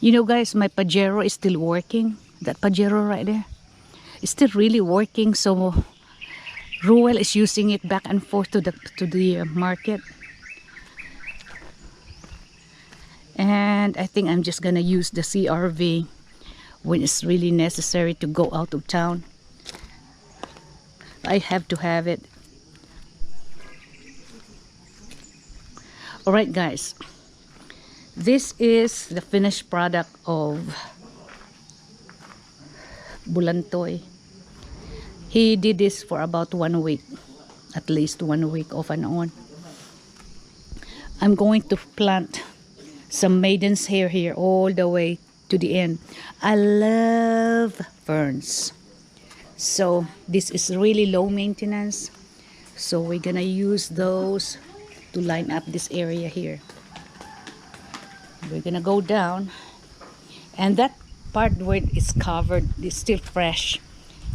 You know guys, my Pajero is still working. That Pajero right there is still really working. So Ruel is using it back and forth to the market. And I think I'm just gonna use the CRV when it's really necessary to go out of town. I have to have it. Alright guys, this is the finished product of Bulantoy. He did this for about 1 week, at least 1 week off and on. I'm going to plant some maiden's hair here all the way to the end. I love ferns, so this is really low maintenance, so we're gonna use those to line up this area here. We're gonna go down, and that part where it's covered is still fresh.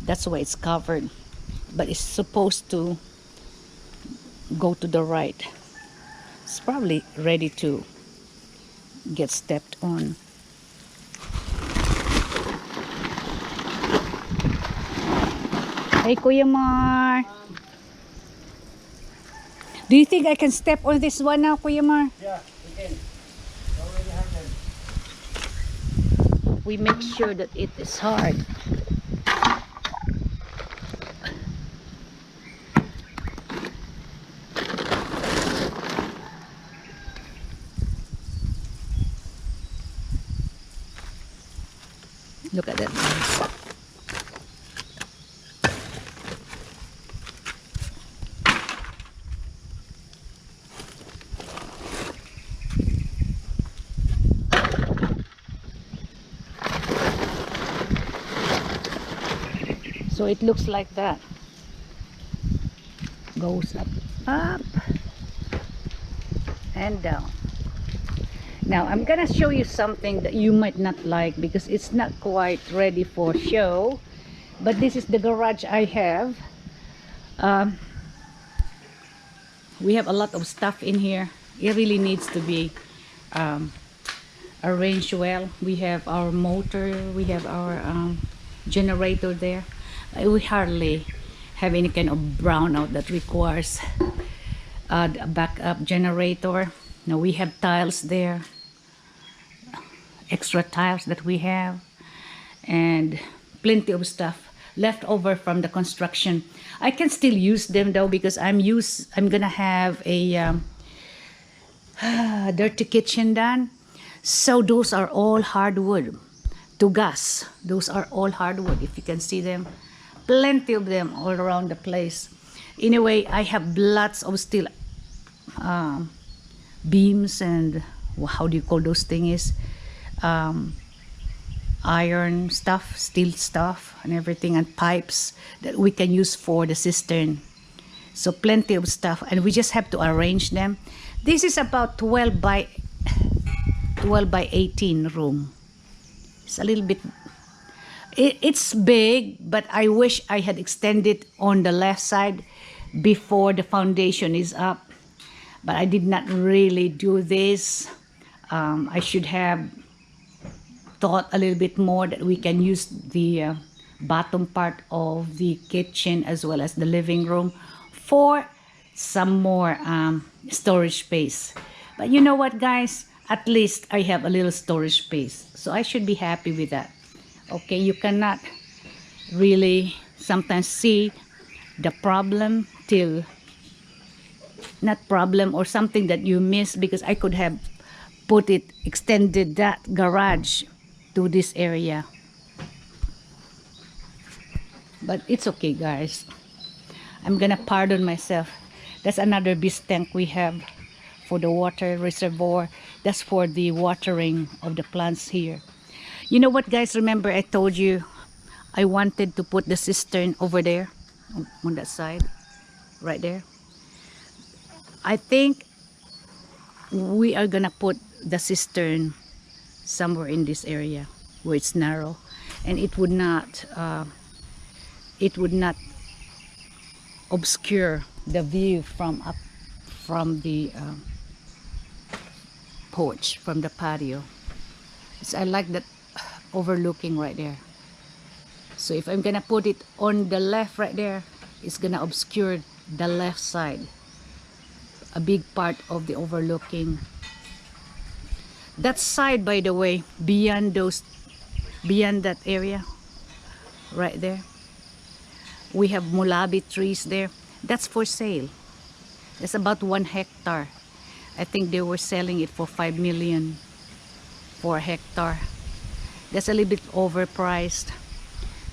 That's why it's covered, but it's supposed to go to the right. It's probably ready to get stepped on. Hey Kuya Mar, do you think I can step on this one now, Kuya Mar? Yeah, we can. Already have them. We make sure that it is hard. Look at that. So it looks like that. Goes up, up, and down. Now I'm gonna show you something that you might not like because it's not quite ready for show, but this is the garage I have. We have a lot of stuff in here. It really needs to be arranged well. We have our motor, we have our generator there. We hardly have any kind of brownout that requires a backup generator. Now we have tiles there, extra tiles that we have, and plenty of stuff left over from the construction. I can still use them though because I'm gonna have a dirty kitchen done. So those are all hardwood to gas. Those are all hardwood, if you can see them. Plenty of them all around the place. Anyway, I have lots of steel beams and how do you call those things? Iron stuff, steel stuff, and everything, and pipes that we can use for the cistern. So plenty of stuff, and we just have to arrange them. This is about 12 by 18 room. It's a little bit, it's big, but I wish I had extended on the left side before the foundation is up, but I did not really do this. I should have thought a little bit more that we can use the bottom part of the kitchen as well as the living room for some more storage space. But you know what guys, at least I have a little storage space, so I should be happy with that. Okay, you cannot really sometimes see the problem till, not problem, or something that you miss, because I could have extended that garage to this area. But it's okay guys, I'm gonna pardon myself. That's another beast tank we have for the water reservoir. That's for the watering of the plants here. You know what guys, remember I told you I wanted to put the cistern over there on that side right there. I think we are gonna put the cistern somewhere in this area where it's narrow, and it would not obscure the view from the porch, from the patio. So I like that overlooking right there. So if I'm gonna put it on the left right there, it's gonna obscure the left side, a big part of the overlooking. That side, by the way, beyond that area, right there, we have mulabi trees there. That's for sale. That's about 1 hectare. I think they were selling it for 5 million for a hectare. That's a little bit overpriced.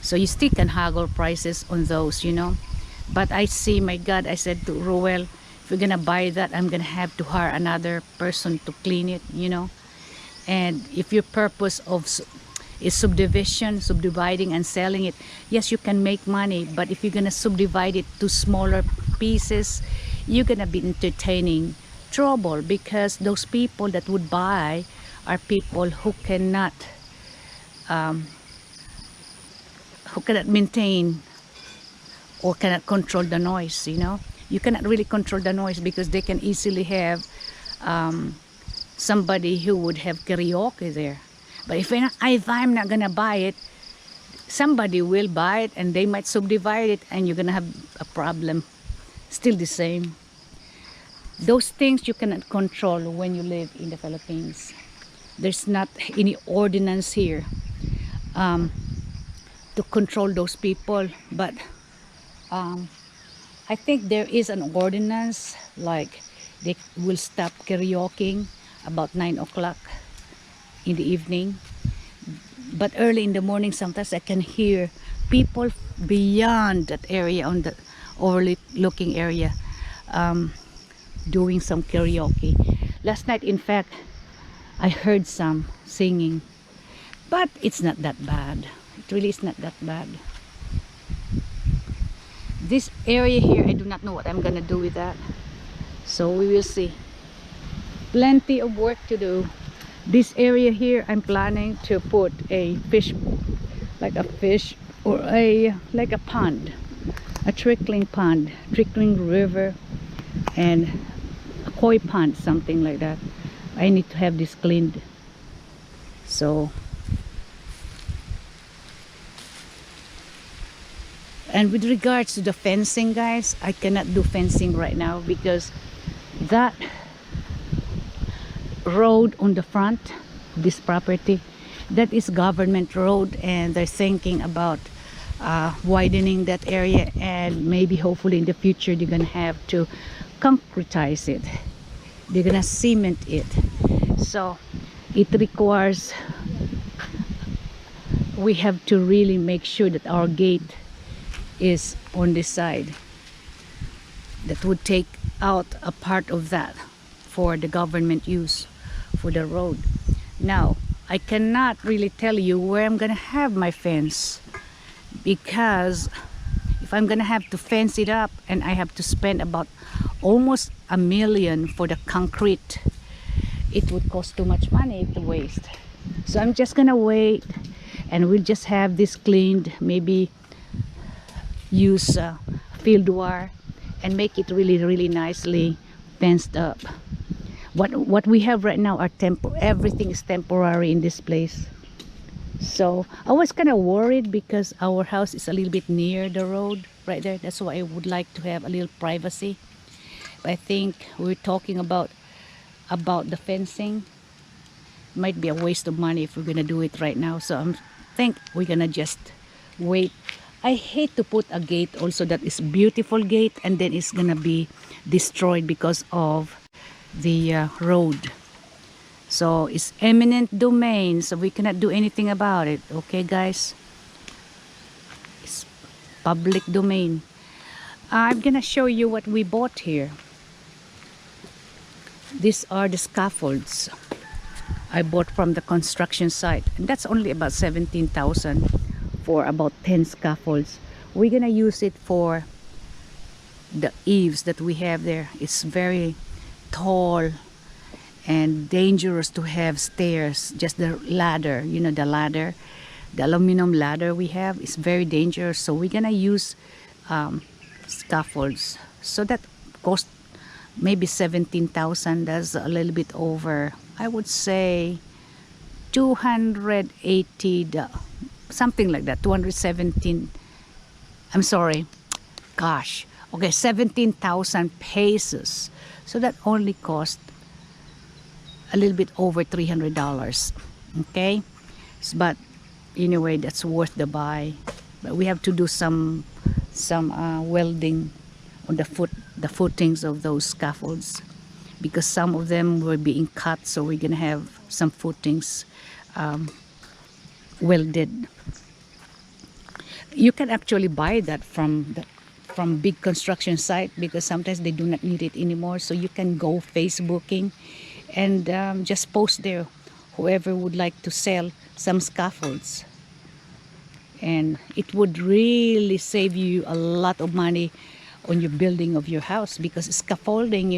So you still can haggle prices on those, you know. But I see, my God, I said to Ruel, if we're gonna buy that, I'm gonna have to hire another person to clean it, you know. And if your purpose of is subdividing and selling it, yes, you can make money. But if you're gonna subdivide it to smaller pieces, you're gonna be entertaining trouble, because those people that would buy are people um, who cannot maintain or cannot control the noise, you know. You cannot really control the noise because they can easily have somebody who would have karaoke there. But if I'm not gonna buy it, somebody will buy it and they might subdivide it, and you're gonna have a problem. Still the same. Those things you cannot control when you live in the Philippines. There's not any ordinance here to control those people, but I think there is an ordinance, like they will stop karaokeing about 9 o'clock in the evening. But early in the morning, sometimes I can hear people beyond that area, on the overlooking area, doing some karaoke. Last night, in fact, I heard some singing, but it's not that bad. It really is not that bad. This area here, I do not know what I'm gonna do with that, so we will see. Plenty of work to do. This area here, I'm planning to put a fish, like a fish, or like a pond, a trickling pond, trickling river, and a koi pond, something like that. I need to have this cleaned. So, and with regards to the fencing, guys, I cannot do fencing right now because that road on the front, this property, that is government road, and they're thinking about widening that area, and maybe hopefully in the future they're gonna have to concretize it, they're gonna cement it. So it requires, we have to really make sure that our gate is on this side. That would take out a part of that for the government use for the road. Now I cannot really tell you where I'm gonna have my fence, because if I'm gonna have to fence it up and I have to spend about almost $1 million for the concrete, it would cost too much money to waste. So I'm just gonna wait, and we'll just have this cleaned, maybe use field wire and make it really nicely fenced up. What we have right now are everything is temporary in this place. So I was kind of worried because our house is a little bit near the road right there. That's why I would like to have a little privacy. But I think we're talking about the fencing. Might be a waste of money if we're gonna do it right now. So I think we're gonna just wait. I hate to put a gate also that is beautiful gate and then it's gonna be destroyed because of the road. So it's eminent domain, so we cannot do anything about it. Okay, guys, it's public domain. I'm gonna show you what we bought here. These are the scaffolds I bought from the construction site, and that's only about 17,000 for about 10 scaffolds. We're gonna use it for the eaves that we have there. It's very tall and dangerous to have stairs. Just the ladder, you know, the ladder, the aluminum ladder we have is very dangerous. So we're gonna use scaffolds. So that cost maybe 17,000. That's a little bit over, I would say 280, something like that, 217. I'm sorry, gosh, okay, 17,000 pesos. So that only cost a little bit over $300. Okay, but anyway, that's worth the buy. But we have to do some welding on the footings of those scaffolds, because some of them were being cut, so we're gonna have some footings welded. You can actually buy that from big construction site, because sometimes they do not need it anymore. So you can go Facebooking and just post there, whoever would like to sell some scaffolds, and it would really save you a lot of money on your building of your house, because scaffolding,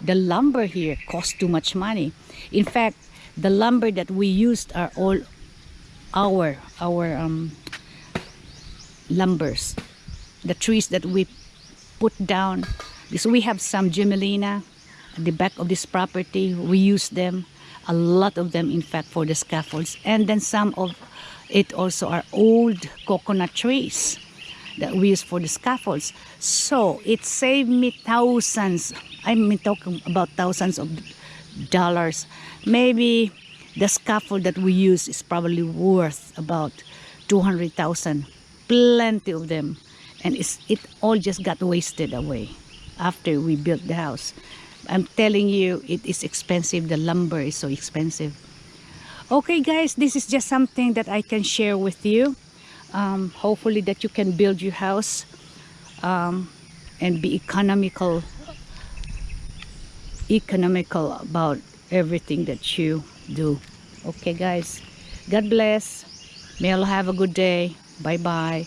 the lumber here costs too much money. In fact, the lumber that we used are all our lumbers, the trees that we put down, because we have some Gemelina at the back of this property. We use them, a lot of them, in fact, for the scaffolds. And then some of it also are old coconut trees that we use for the scaffolds. So it saved me thousands. I'm talking about thousands of dollars. Maybe the scaffold that we use is probably worth about 200,000. Plenty of them, and it all just got wasted away after we built the house. I'm telling you, it is expensive. The lumber is so expensive. Okay guys, this is just something that I can share with you. Hopefully that you can build your house and be economical about everything that you do. Okay guys, God bless. May all have a good day. Bye bye.